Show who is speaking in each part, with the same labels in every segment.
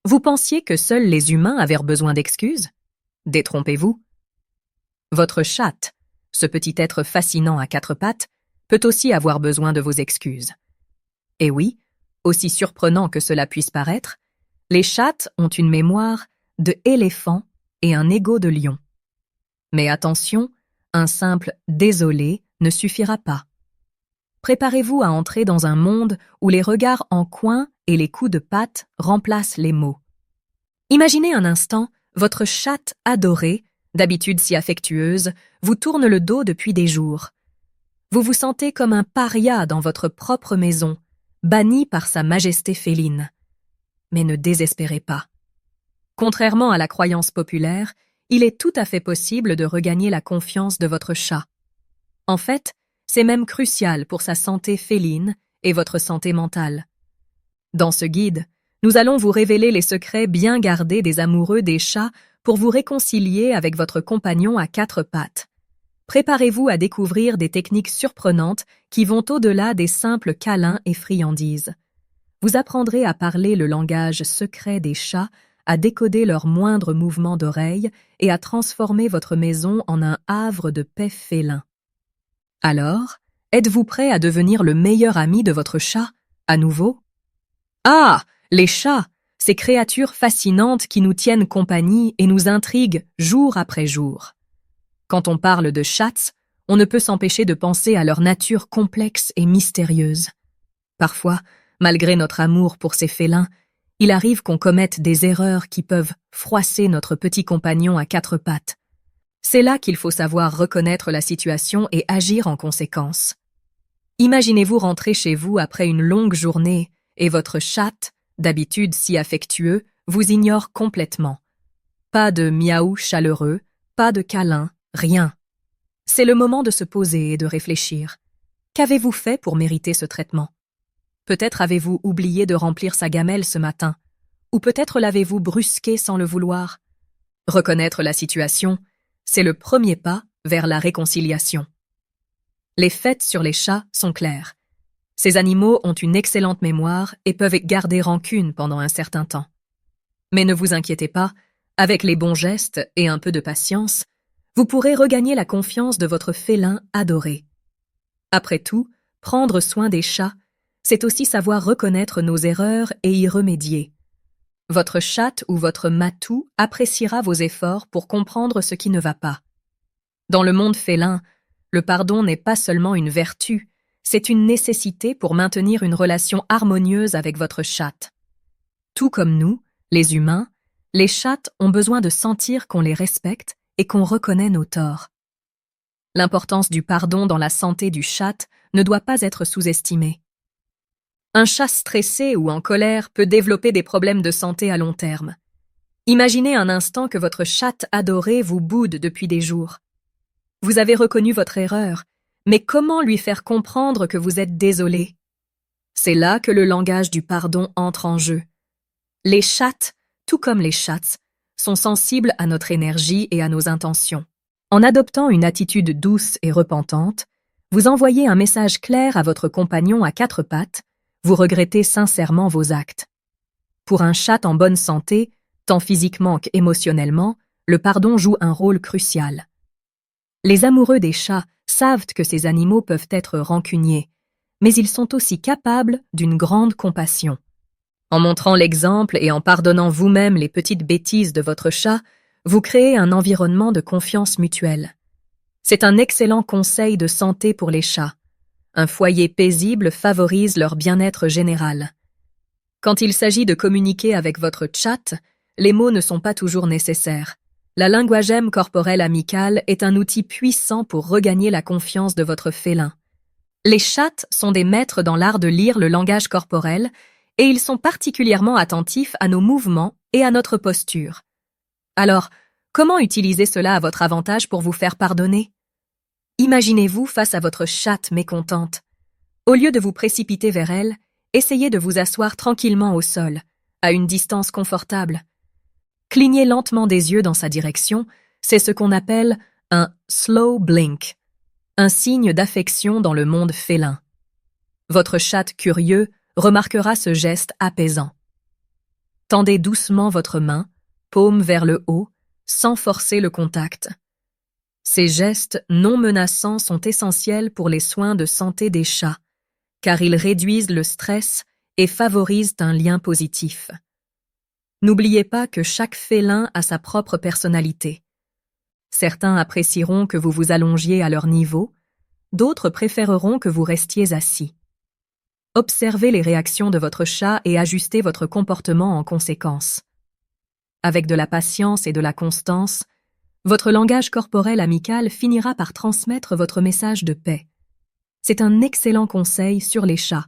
Speaker 1: Vous pensiez que seuls les humains avaient besoin d'excuses? Détrompez-vous. Votre chatte, ce petit être fascinant à quatre pattes, peut aussi avoir besoin de vos excuses. Et oui, aussi surprenant que cela puisse paraître, les chattes ont une mémoire de éléphant et un ego de lion. Mais attention, un simple « désolé » ne suffira pas. Préparez-vous à entrer dans un monde où les regards en coin et les coups de patte remplacent les mots. Imaginez un instant, votre chatte adorée, d'habitude si affectueuse, vous tourne le dos depuis des jours. Vous vous sentez comme un paria dans votre propre maison, banni par sa majesté féline. Mais ne désespérez pas. Contrairement à la croyance populaire, il est tout à fait possible de regagner la confiance de votre chat. En fait, c'est même crucial pour sa santé féline et votre santé mentale. Dans ce guide, nous allons vous révéler les secrets bien gardés des amoureux des chats pour vous réconcilier avec votre compagnon à quatre pattes. Préparez-vous à découvrir des techniques surprenantes qui vont au-delà des simples câlins et friandises. Vous apprendrez à parler le langage secret des chats, à décoder leurs moindres mouvements d'oreille et à transformer votre maison en un havre de paix félin. Alors, êtes-vous prêt à devenir le meilleur ami de votre chat, à nouveau? Ah, les chats, ces créatures fascinantes qui nous tiennent compagnie et nous intriguent jour après jour. Quand on parle de chats, on ne peut s'empêcher de penser à leur nature complexe et mystérieuse. Parfois, malgré notre amour pour ces félins, il arrive qu'on commette des erreurs qui peuvent froisser notre petit compagnon à quatre pattes. C'est là qu'il faut savoir reconnaître la situation et agir en conséquence. Imaginez-vous rentrer chez vous après une longue journée et votre chatte, d'habitude si affectueux, vous ignore complètement. Pas de miaou chaleureux, pas de câlin, rien. C'est le moment de se poser et de réfléchir. Qu'avez-vous fait pour mériter ce traitement? Peut-être avez-vous oublié de remplir sa gamelle ce matin, ou peut-être l'avez-vous brusqué sans le vouloir. Reconnaître la situation, c'est le premier pas vers la réconciliation. Les faits sur les chats sont clairs. Ces animaux ont une excellente mémoire et peuvent garder rancune pendant un certain temps. Mais ne vous inquiétez pas, avec les bons gestes et un peu de patience, vous pourrez regagner la confiance de votre félin adoré. Après tout, prendre soin des chats, c'est aussi savoir reconnaître nos erreurs et y remédier. Votre chatte ou votre matou appréciera vos efforts pour comprendre ce qui ne va pas. Dans le monde félin, le pardon n'est pas seulement une vertu, c'est une nécessité pour maintenir une relation harmonieuse avec votre chatte. Tout comme nous, les humains, les chattes ont besoin de sentir qu'on les respecte et qu'on reconnaît nos torts. L'importance du pardon dans la santé du chat ne doit pas être sous-estimée. Un chat stressé ou en colère peut développer des problèmes de santé à long terme. Imaginez un instant que votre chatte adorée vous boude depuis des jours. Vous avez reconnu votre erreur, mais comment lui faire comprendre que vous êtes désolé? C'est là que le langage du pardon entre en jeu. Les chattes, tout comme les chats, sont sensibles à notre énergie et à nos intentions. En adoptant une attitude douce et repentante, vous envoyez un message clair à votre compagnon à quatre pattes, vous regrettez sincèrement vos actes. Pour un chat en bonne santé, tant physiquement qu'émotionnellement, le pardon joue un rôle crucial. Les amoureux des chats savent que ces animaux peuvent être rancuniers, mais ils sont aussi capables d'une grande compassion. En montrant l'exemple et en pardonnant vous-même les petites bêtises de votre chat, vous créez un environnement de confiance mutuelle. C'est un excellent conseil de santé pour les chats. Un foyer paisible favorise leur bien-être général. Quand il s'agit de communiquer avec votre chat, les mots ne sont pas toujours nécessaires. La linguagème corporelle amicale est un outil puissant pour regagner la confiance de votre félin. Les chats sont des maîtres dans l'art de lire le langage corporel et ils sont particulièrement attentifs à nos mouvements et à notre posture. Alors, comment utiliser cela à votre avantage pour vous faire pardonner? Imaginez-vous face à votre chatte mécontente. Au lieu de vous précipiter vers elle, essayez de vous asseoir tranquillement au sol, à une distance confortable. Clignez lentement des yeux dans sa direction, c'est ce qu'on appelle un slow blink, un signe d'affection dans le monde félin. Votre chatte curieux remarquera ce geste apaisant. Tendez doucement votre main, paume vers le haut, sans forcer le contact. Ces gestes non menaçants sont essentiels pour les soins de santé des chats, car ils réduisent le stress et favorisent un lien positif. N'oubliez pas que chaque félin a sa propre personnalité. Certains apprécieront que vous vous allongiez à leur niveau, d'autres préféreront que vous restiez assis. Observez les réactions de votre chat et ajustez votre comportement en conséquence. Avec de la patience et de la constance, votre langage corporel amical finira par transmettre votre message de paix. C'est un excellent conseil sur les chats.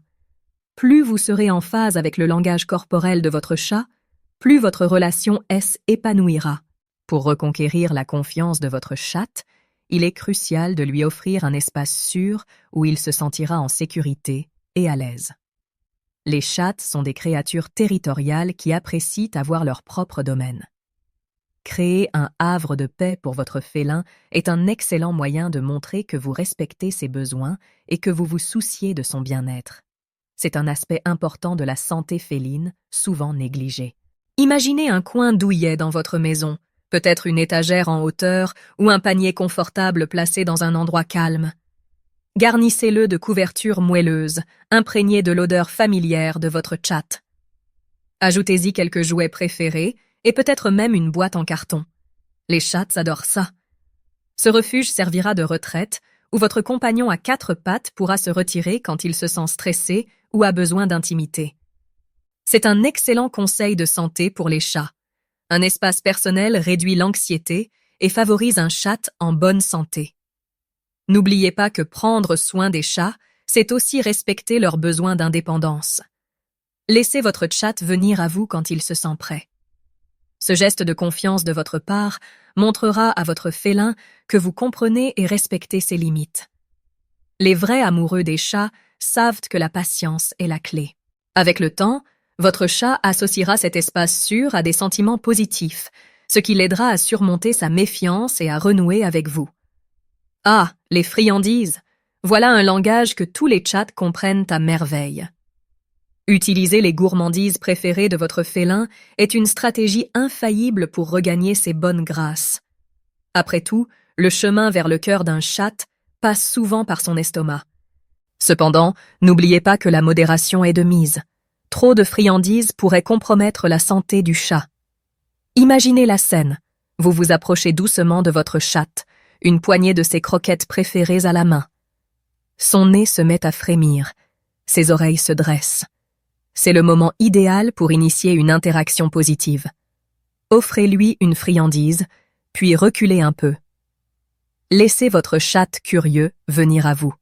Speaker 1: Plus vous serez en phase avec le langage corporel de votre chat, plus votre relation s'épanouira. Pour reconquérir la confiance de votre chatte, il est crucial de lui offrir un espace sûr où il se sentira en sécurité et à l'aise. Les chattes sont des créatures territoriales qui apprécient avoir leur propre domaine. Créer un havre de paix pour votre félin est un excellent moyen de montrer que vous respectez ses besoins et que vous vous souciez de son bien-être. C'est un aspect important de la santé féline, souvent négligé. Imaginez un coin douillet dans votre maison, peut-être une étagère en hauteur ou un panier confortable placé dans un endroit calme. Garnissez-le de couvertures moelleuses, imprégnées de l'odeur familière de votre chatte. Ajoutez-y quelques jouets préférés et peut-être même une boîte en carton. Les chattes adorent ça. Ce refuge servira de retraite où votre compagnon à 4 pattes pourra se retirer quand il se sent stressé ou a besoin d'intimité. C'est un excellent conseil de santé pour les chats. Un espace personnel réduit l'anxiété et favorise un chat en bonne santé. N'oubliez pas que prendre soin des chats, c'est aussi respecter leurs besoins d'indépendance. Laissez votre chat venir à vous quand il se sent prêt. Ce geste de confiance de votre part montrera à votre félin que vous comprenez et respectez ses limites. Les vrais amoureux des chats savent que la patience est la clé. Avec le temps, votre chat associera cet espace sûr à des sentiments positifs, ce qui l'aidera à surmonter sa méfiance et à renouer avec vous. Ah, les friandises! Voilà un langage que tous les chats comprennent à merveille. Utiliser les gourmandises préférées de votre félin est une stratégie infaillible pour regagner ses bonnes grâces. Après tout, le chemin vers le cœur d'un chat passe souvent par son estomac. Cependant, n'oubliez pas que la modération est de mise. Trop de friandises pourrait compromettre la santé du chat. Imaginez la scène. Vous vous approchez doucement de votre chatte, une poignée de ses croquettes préférées à la main. Son nez se met à frémir, ses oreilles se dressent. C'est le moment idéal pour initier une interaction positive. Offrez-lui une friandise, puis reculez un peu. Laissez votre chatte curieux venir à vous.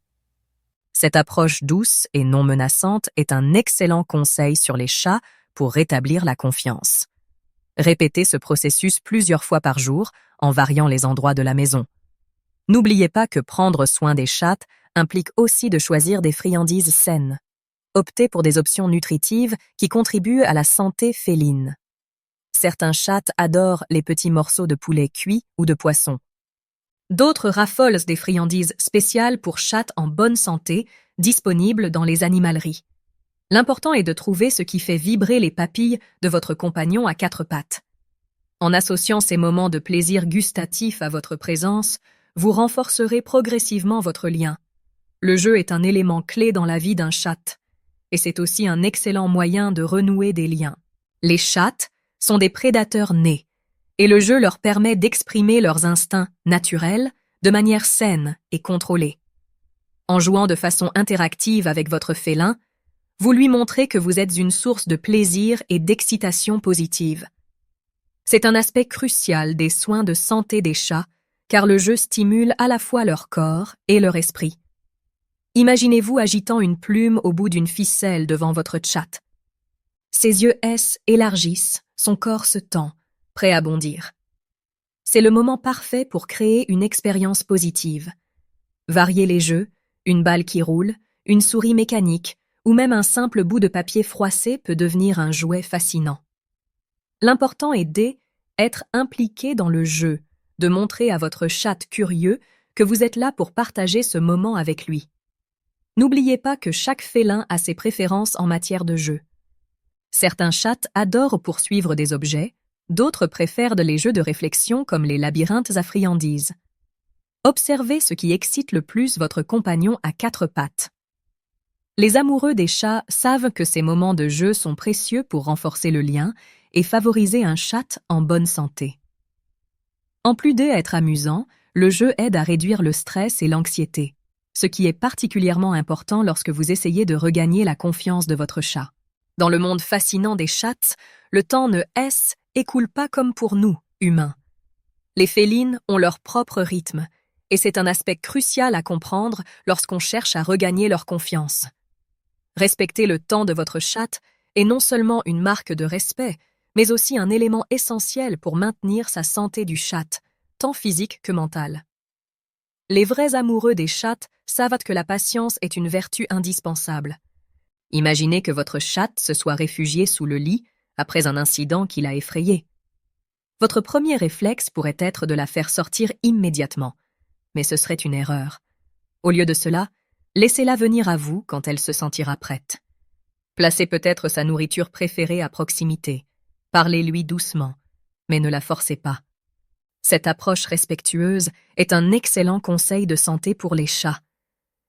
Speaker 1: Cette approche douce et non menaçante est un excellent conseil sur les chats pour rétablir la confiance. Répétez ce processus plusieurs fois par jour en variant les endroits de la maison. N'oubliez pas que prendre soin des chats implique aussi de choisir des friandises saines. Optez pour des options nutritives qui contribuent à la santé féline. Certains chats adorent les petits morceaux de poulet cuit ou de poisson. D'autres raffolent des friandises spéciales pour chats en bonne santé, disponibles dans les animaleries. L'important est de trouver ce qui fait vibrer les papilles de votre compagnon à 4 pattes. En associant ces moments de plaisir gustatif à votre présence, vous renforcerez progressivement votre lien. Le jeu est un élément clé dans la vie d'un chat, et c'est aussi un excellent moyen de renouer des liens. Les chats sont des prédateurs nés, et le jeu leur permet d'exprimer leurs instincts naturels de manière saine et contrôlée. En jouant de façon interactive avec votre félin, vous lui montrez que vous êtes une source de plaisir et d'excitation positive. C'est un aspect crucial des soins de santé des chats, car le jeu stimule à la fois leur corps et leur esprit. Imaginez-vous agitant une plume au bout d'une ficelle devant votre chat. Ses yeux élargissent, son corps se tend, prêt à bondir. C'est le moment parfait pour créer une expérience positive. Variez les jeux, une balle qui roule, une souris mécanique, ou même un simple bout de papier froissé peut devenir un jouet fascinant. L'important est d'être impliqué dans le jeu, de montrer à votre chat curieux que vous êtes là pour partager ce moment avec lui. N'oubliez pas que chaque félin a ses préférences en matière de jeu. Certains chats adorent poursuivre des objets, d'autres préfèrent les jeux de réflexion comme les labyrinthes à friandises. Observez ce qui excite le plus votre compagnon à quatre pattes. Les amoureux des chats savent que ces moments de jeu sont précieux pour renforcer le lien et favoriser un chat en bonne santé. En plus d'être amusant, le jeu aide à réduire le stress et l'anxiété, ce qui est particulièrement important lorsque vous essayez de regagner la confiance de votre chat. Dans le monde fascinant des chats, le temps ne s'écoule pas comme pour nous, humains. Les félines ont leur propre rythme, et c'est un aspect crucial à comprendre lorsqu'on cherche à regagner leur confiance. Respecter le temps de votre chat est non seulement une marque de respect, mais aussi un élément essentiel pour maintenir sa santé du chat, tant physique que mentale. Les vrais amoureux des chats savent que la patience est une vertu indispensable. Imaginez que votre chat se soit réfugié sous le lit après un incident qui l'a effrayé. Votre premier réflexe pourrait être de la faire sortir immédiatement, mais ce serait une erreur. Au lieu de cela, laissez-la venir à vous quand elle se sentira prête. Placez peut-être sa nourriture préférée à proximité. Parlez-lui doucement, mais ne la forcez pas. Cette approche respectueuse est un excellent conseil de santé pour les chats.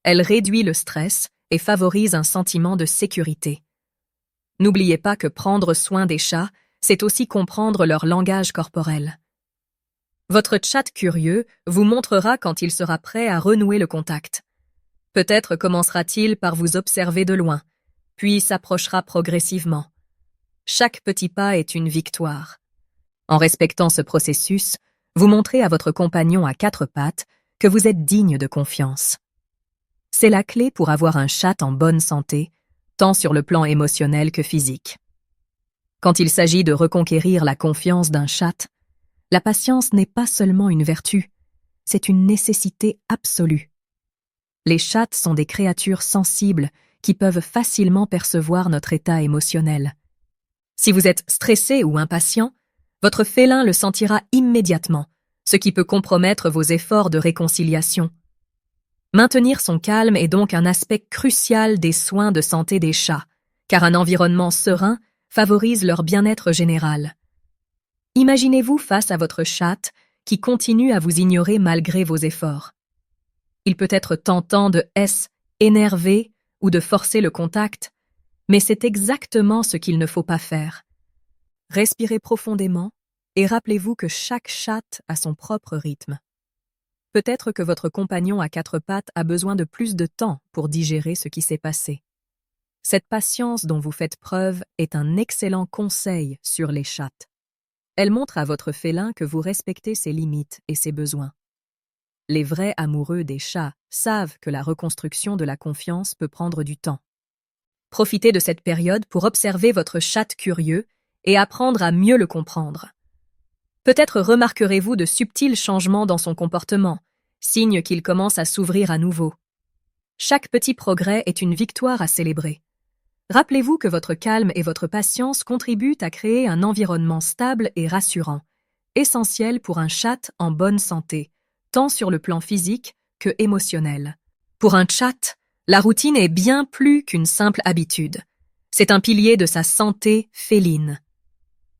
Speaker 1: Elle réduit le stress et favorise un sentiment de sécurité. N'oubliez pas que prendre soin des chats, c'est aussi comprendre leur langage corporel. Votre chat curieux vous montrera quand il sera prêt à renouer le contact. Peut-être commencera-t-il par vous observer de loin, puis s'approchera progressivement. Chaque petit pas est une victoire. En respectant ce processus, vous montrez à votre compagnon à quatre pattes que vous êtes digne de confiance. C'est la clé pour avoir un chat en bonne santé, tant sur le plan émotionnel que physique. Quand il s'agit de reconquérir la confiance d'un chat, la patience n'est pas seulement une vertu, c'est une nécessité absolue. Les chats sont des créatures sensibles qui peuvent facilement percevoir notre état émotionnel. Si vous êtes stressé ou impatient, votre félin le sentira immédiatement, ce qui peut compromettre vos efforts de réconciliation. Maintenir son calme est donc un aspect crucial des soins de santé des chats, car un environnement serein favorise leur bien-être général. Imaginez-vous face à votre chat qui continue à vous ignorer malgré vos efforts. Il peut être tentant de s'énerver ou de forcer le contact, mais c'est exactement ce qu'il ne faut pas faire. Respirez profondément et rappelez-vous que chaque chat a son propre rythme. Peut-être que votre compagnon à quatre pattes a besoin de plus de temps pour digérer ce qui s'est passé. Cette patience dont vous faites preuve est un excellent conseil sur les chats. Elle montre à votre félin que vous respectez ses limites et ses besoins. Les vrais amoureux des chats savent que la reconstruction de la confiance peut prendre du temps. Profitez de cette période pour observer votre chat curieux et apprendre à mieux le comprendre. Peut-être remarquerez-vous de subtils changements dans son comportement, signe qu'il commence à s'ouvrir à nouveau. Chaque petit progrès est une victoire à célébrer. Rappelez-vous que votre calme et votre patience contribuent à créer un environnement stable et rassurant, essentiel pour un chat en bonne santé, tant sur le plan physique que émotionnel. Pour un chat, la routine est bien plus qu'une simple habitude. C'est un pilier de sa santé féline.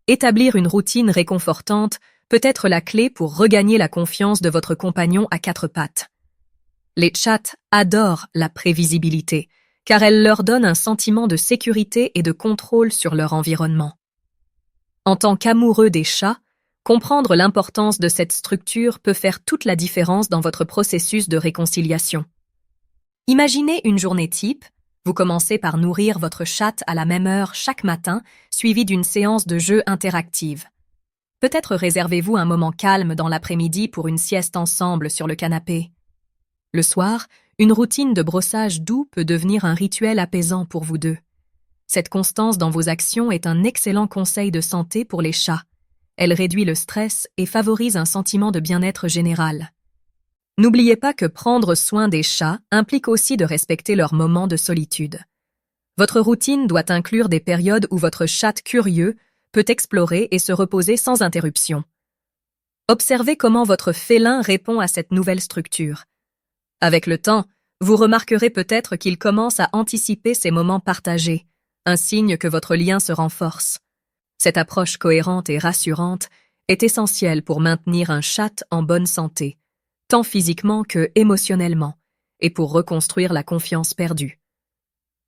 Speaker 1: Établir une routine réconfortante peut être la clé pour regagner la confiance de votre compagnon à quatre pattes. Les chats adorent la prévisibilité, car elle leur donne un sentiment de sécurité et de contrôle sur leur environnement. En tant qu'amoureux des chats, comprendre l'importance de cette structure peut faire toute la différence dans votre processus de réconciliation. Imaginez une journée type. Vous commencez par nourrir votre chat à la même heure chaque matin, suivi d'une séance de jeu interactive. Peut-être réservez-vous un moment calme dans l'après-midi pour une sieste ensemble sur le canapé. Le soir, une routine de brossage doux peut devenir un rituel apaisant pour vous deux. Cette constance dans vos actions est un excellent conseil de santé pour les chats. Elle réduit le stress et favorise un sentiment de bien-être général. N'oubliez pas que prendre soin des chats implique aussi de respecter leurs moments de solitude. Votre routine doit inclure des périodes où votre chat curieux peut explorer et se reposer sans interruption. Observez comment votre félin répond à cette nouvelle structure. Avec le temps, vous remarquerez peut-être qu'il commence à anticiper ces moments partagés, un signe que votre lien se renforce. Cette approche cohérente et rassurante est essentielle pour maintenir un chat en bonne santé, tant physiquement que émotionnellement, et pour reconstruire la confiance perdue.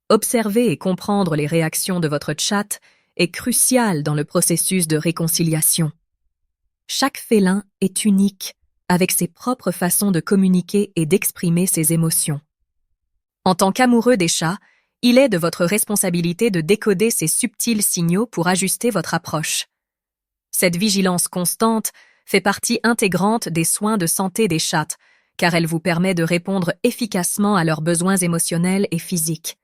Speaker 1: Observer et comprendre les réactions de votre chat est crucial dans le processus de réconciliation. Chaque félin est unique, avec ses propres façons de communiquer et d'exprimer ses émotions. En tant qu'amoureux des chats, il est de votre responsabilité de décoder ces subtils signaux pour ajuster votre approche. Cette vigilance constante fait partie intégrante des soins de santé des chats, car elle vous permet de répondre efficacement à leurs besoins émotionnels et physiques.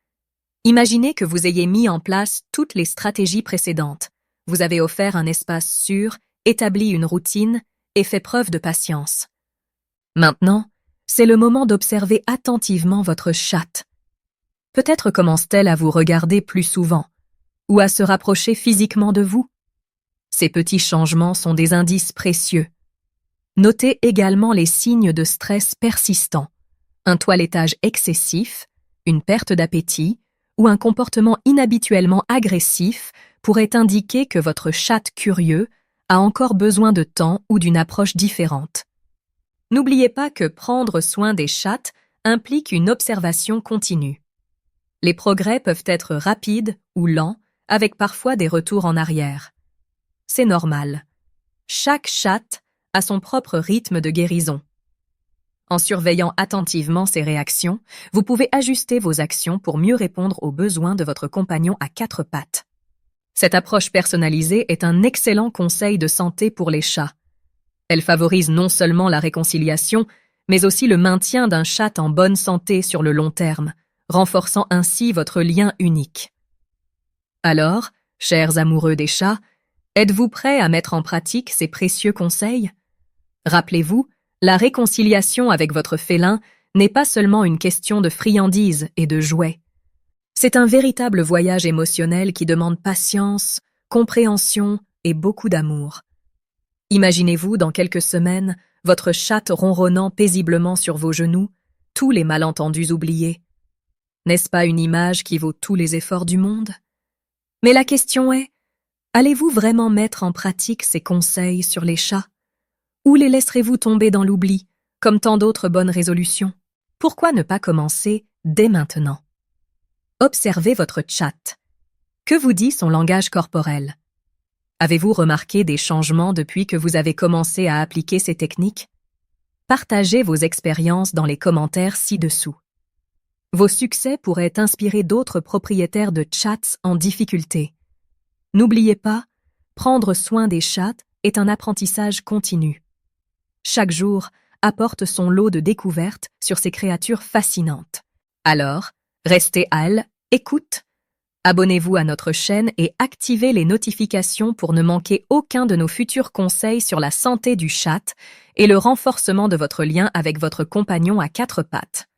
Speaker 1: Imaginez que vous ayez mis en place toutes les stratégies précédentes. Vous avez offert un espace sûr, établi une routine et fait preuve de patience. Maintenant, c'est le moment d'observer attentivement votre chatte. Peut-être commence-t-elle à vous regarder plus souvent, ou à se rapprocher physiquement de vous. Ces petits changements sont des indices précieux. Notez également les signes de stress persistants, un toilettage excessif, une perte d'appétit ou un comportement inhabituellement agressif pourrait indiquer que votre chatte curieux a encore besoin de temps ou d'une approche différente. N'oubliez pas que prendre soin des chats implique une observation continue. Les progrès peuvent être rapides ou lents, avec parfois des retours en arrière. C'est normal. Chaque chatte a son propre rythme de guérison. En surveillant attentivement ses réactions, vous pouvez ajuster vos actions pour mieux répondre aux besoins de votre compagnon à quatre pattes. Cette approche personnalisée est un excellent conseil de santé pour les chats. Elle favorise non seulement la réconciliation, mais aussi le maintien d'un chat en bonne santé sur le long terme, renforçant ainsi votre lien unique. Alors, chers amoureux des chats, êtes-vous prêts à mettre en pratique ces précieux conseils? Rappelez-vous, la réconciliation avec votre félin n'est pas seulement une question de friandises et de jouets. C'est un véritable voyage émotionnel qui demande patience, compréhension et beaucoup d'amour. Imaginez-vous dans quelques semaines, votre chatte ronronnant paisiblement sur vos genoux, tous les malentendus oubliés. N'est-ce pas une image qui vaut tous les efforts du monde? Mais la question est, allez-vous vraiment mettre en pratique ces conseils sur les chats? Ou les laisserez-vous tomber dans l'oubli, comme tant d'autres bonnes résolutions? Pourquoi ne pas commencer dès maintenant? Observez votre chat. Que vous dit son langage corporel? Avez-vous remarqué des changements depuis que vous avez commencé à appliquer ces techniques? Partagez vos expériences dans les commentaires ci-dessous. Vos succès pourraient inspirer d'autres propriétaires de chats en difficulté. N'oubliez pas, prendre soin des chats est un apprentissage continu. Chaque jour apporte son lot de découvertes sur ces créatures fascinantes. Alors, restez à l'écoute. Abonnez-vous à notre chaîne et activez les notifications pour ne manquer aucun de nos futurs conseils sur la santé du chat et le renforcement de votre lien avec votre compagnon à quatre pattes.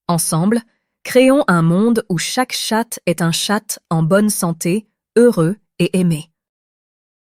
Speaker 1: Ensemble, créons un monde où chaque chat est un chat en bonne santé, heureux et aimé.